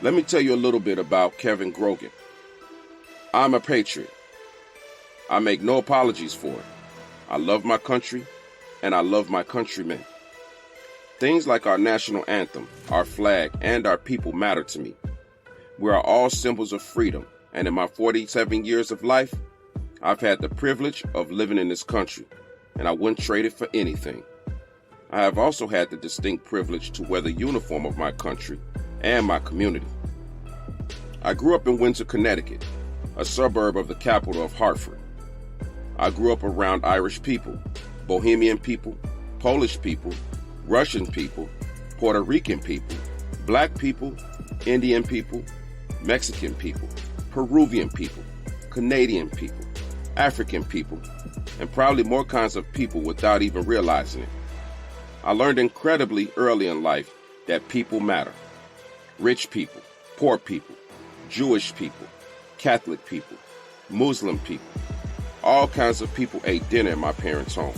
Let me tell you a little bit about Kevin Grogan. I'm a patriot. I make no apologies for it. I love my country, and I love my countrymen. Things like our national anthem, our flag, and our people matter to me. We are all symbols of freedom, and in my 47 years of life, I've had the privilege of living in this country, and I wouldn't trade it for anything. I have also had the distinct privilege to wear the uniform of my country and my community. I grew up in Windsor, Connecticut, a suburb of the capital of Hartford. I grew up around Irish people, Bohemian people, Polish people, Russian people, Puerto Rican people, Black people, Indian people, Mexican people, Peruvian people, Canadian people, African people, and probably more kinds of people without even realizing it. I learned incredibly early in life that people matter. Rich people, poor people, Jewish people, Catholic people, Muslim people, all kinds of people ate dinner in my parents' home.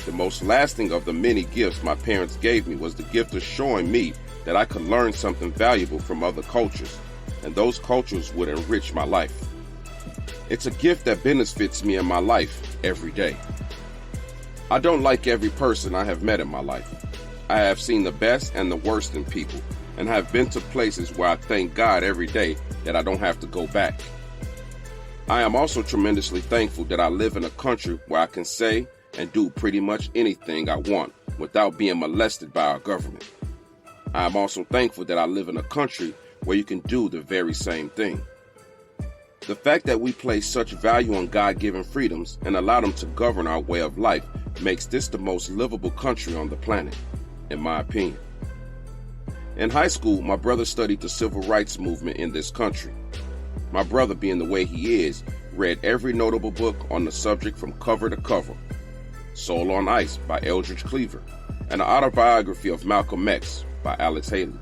The most lasting of the many gifts my parents gave me was the gift of showing me that I could learn something valuable from other cultures, and those cultures would enrich my life. It's a gift that benefits me in my life every day. I don't like every person I have met in my life. I have seen the best and the worst in people, and have been to places where I thank God every day that I don't have to go back. I am also tremendously thankful that I live in a country where I can say and do pretty much anything I want without being molested by our government. I am also thankful that I live in a country where you can do the very same thing. The fact that we place such value on God-given freedoms and allow them to govern our way of life makes this the most livable country on the planet, in my opinion. In high school, my brother studied the civil rights movement in this country. My brother, being the way he is, read every notable book on the subject from cover to cover. Soul on Ice by Eldridge Cleaver, and the autobiography of Malcolm X by Alex Haley,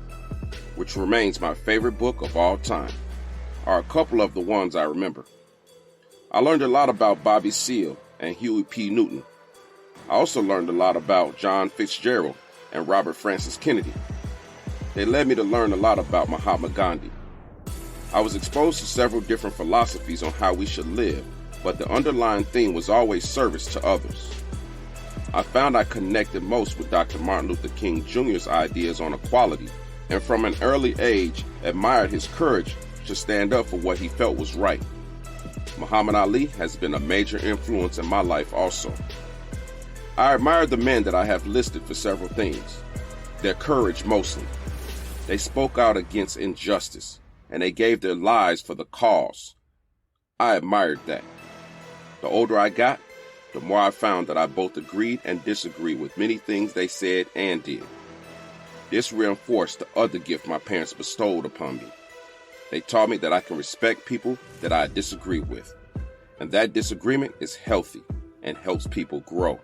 which remains my favorite book of all time, are a couple of the ones I remember. I learned a lot about Bobby Seale and Huey P. Newton. I also learned a lot about John Fitzgerald and Robert Francis Kennedy. They led me to learn a lot about Mahatma Gandhi. I was exposed to several different philosophies on how we should live, but the underlying theme was always service to others. I found I connected most with Dr. Martin Luther King Jr.'s ideas on equality, and from an early age admired his courage to stand up for what he felt was right. Muhammad Ali has been a major influence in my life also. I admire the men that I have listed for several things. Their courage mostly. They spoke out against injustice, and they gave their lives for the cause. I admired that. The older I got, the more I found that I both agreed and disagreed with many things they said and did. This reinforced the other gift my parents bestowed upon me. They taught me that I can respect people that I disagree with, and that disagreement is healthy and helps people grow.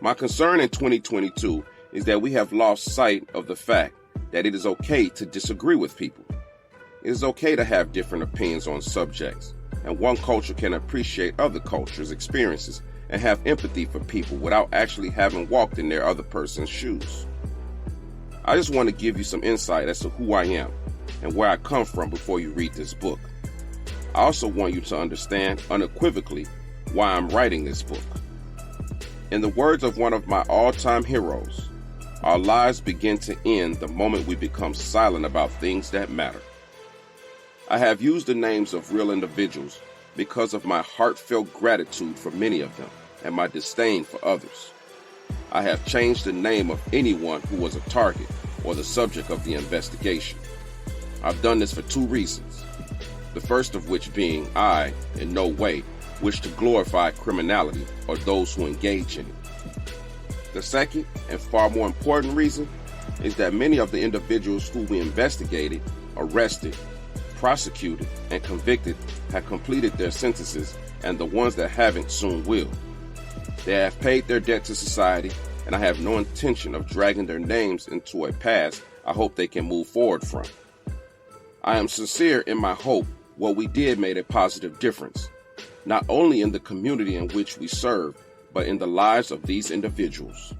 My concern in 2022 is that we have lost sight of the fact that it is okay to disagree with people. It is okay to have different opinions on subjects, and one culture can appreciate other cultures' experiences and have empathy for people without actually having walked in their other person's shoes. I just want to give you some insight as to who I am and where I come from before you read this book. I also want you to understand unequivocally why I'm writing this book. In the words of one of my all-time heroes, our lives begin to end the moment we become silent about things that matter. I have used the names of real individuals because of my heartfelt gratitude for many of them and my disdain for others. I have changed the name of anyone who was a target or the subject of the investigation. I've done this for two reasons. The first of which being I, in no way, wish to glorify criminality or those who engage in it. The second, and far more important reason, is that many of the individuals who we investigated, arrested, prosecuted, and convicted have completed their sentences, and the ones that haven't soon will. They have paid their debt to society, and I have no intention of dragging their names into a past I hope they can move forward from. I am sincere in my hope what we did made a positive difference, not only in the community in which we serve, but in the lives of these individuals.